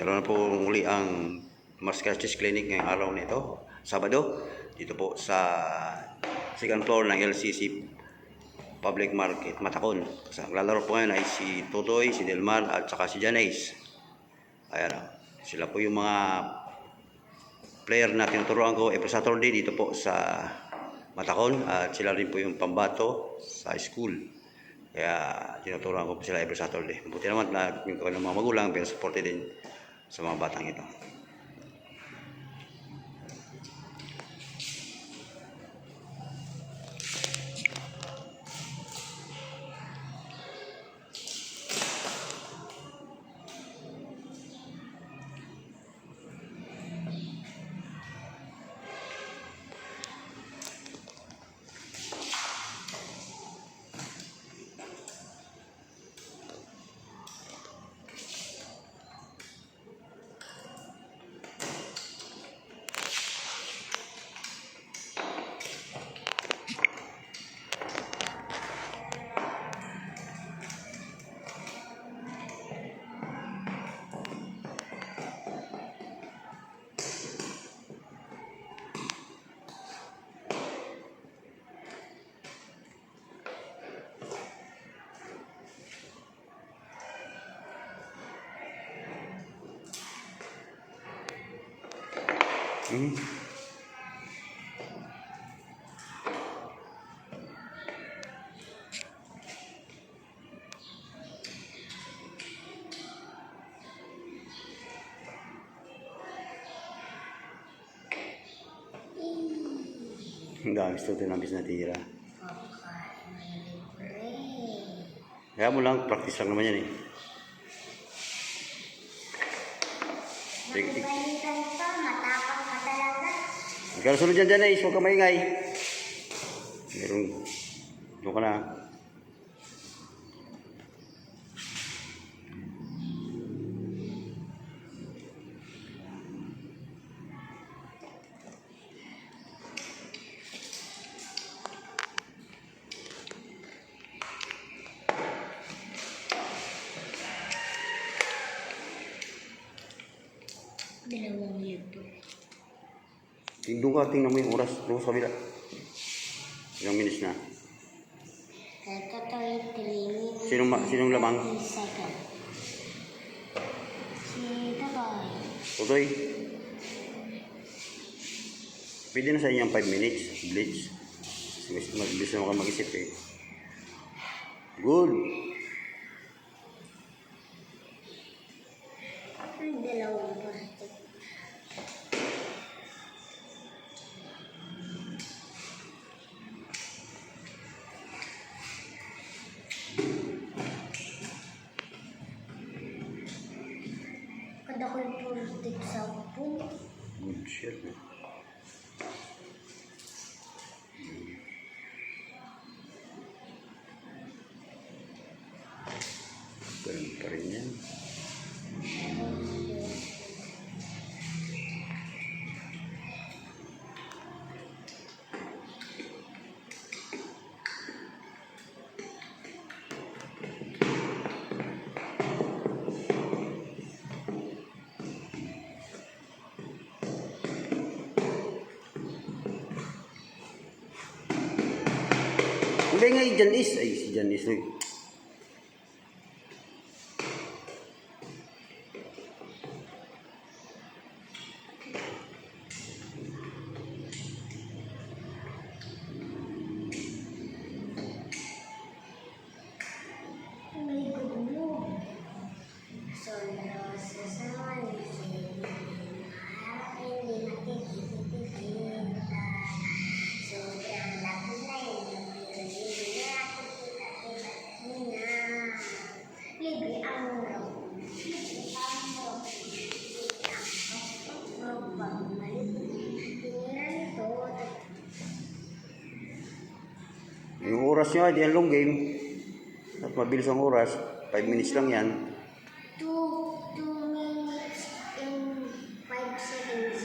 Meron na po muli ang Mascaches Clinic ngayong araw na ito, Sabado, dito po sa second floor ng LCC Public Market, Matacon. Kasi naglalaro po ngayon ay si Totoy, si Delmar at saka si Janice. Ayan, sila po yung mga player na tinuturuan ko every Saturday dito po sa Matacon, at sila rin po yung pambato sa school. Kaya tinuturuan ko po sila every Saturday. Buti naman na yung mga magulang pero supported din sa mga batang ito. Ang dami ito nabis na tira. Kaya mo lang, practice lang naman yan eh. Ikaw sunod dyan dyan eh, huwag ka maingay. Meron, doon ka na. Dalawang libo. Doon ka, tingnan mo yung oras. Doon sa kabila. Ilang minutes na. Ito 3 minutes. Sinong lamang? Second. Si Totoy. Totoy. Pwede na sa inyo ang 5 minutes. Blitz. Mabilis na ka mag-isip eh. Good. Ay, dalawang plastic. Kada ko yung plastic sa upon. Good shit. Ganun pa rin yan. Hindi nga Janice. Ay, si Janice. May gulo. Solo sa sawali. Hindi nakikita. Sobrang laki na yun. Libre ang raw. Yung oras nyo ay di ang long game. At mabilis ang oras. 5 minutes lang yan. 2 minutes and 5 seconds.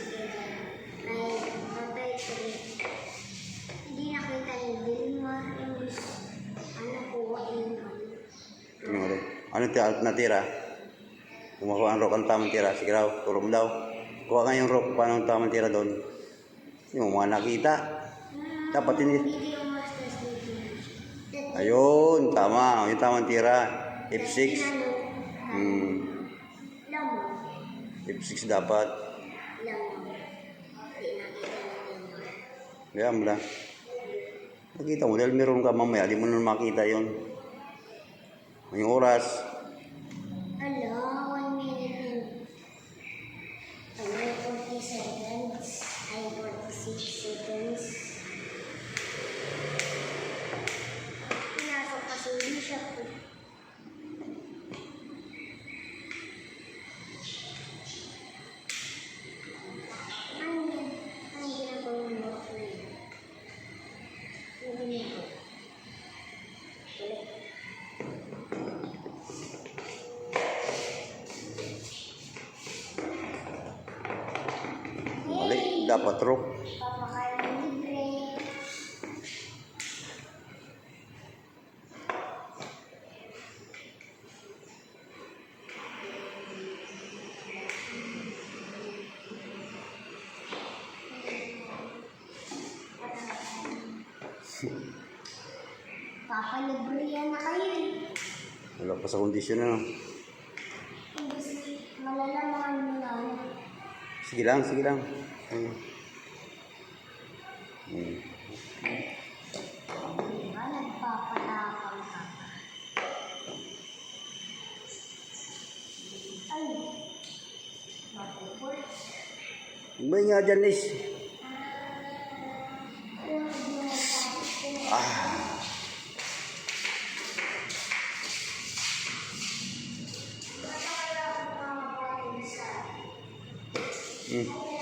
Like, patay 3. Hindi nakita ni Vilma yung ano ko, Ano natira? Kumakuha ang rock ang tamang tira. Sige raw, turo mo daw. Kuha nga yung rock, paano ang tamang tira doon. Yung mga nakita. Dapat ini... Video Master Studio. Ayun, tama. Yung tamang tira. F6. Hmm, Lamo. F6 dapat. Lamo. Hindi nakita namin. Kaya mo lang. Nakita mo, dahil meron ka mamaya, di mo na makita yun. Yung oras. Ala, 1 minute and 40 seconds. Ay, 46 seconds. Pinasok kasi hindi siya po. Ang ginagawa mo po yun? Ang ginagawa? Ulit. Mali, dapat rock. Papakain ng libre. Papalibre yan na kayo eh. Wala pa sa kondisyon na. Malalaman mo na. Sige lang, sige lang. Hmm. Hmm. Diba? Nagpapalakang ka. Ay. Matupol. May nga dyan, Liz. Hmm.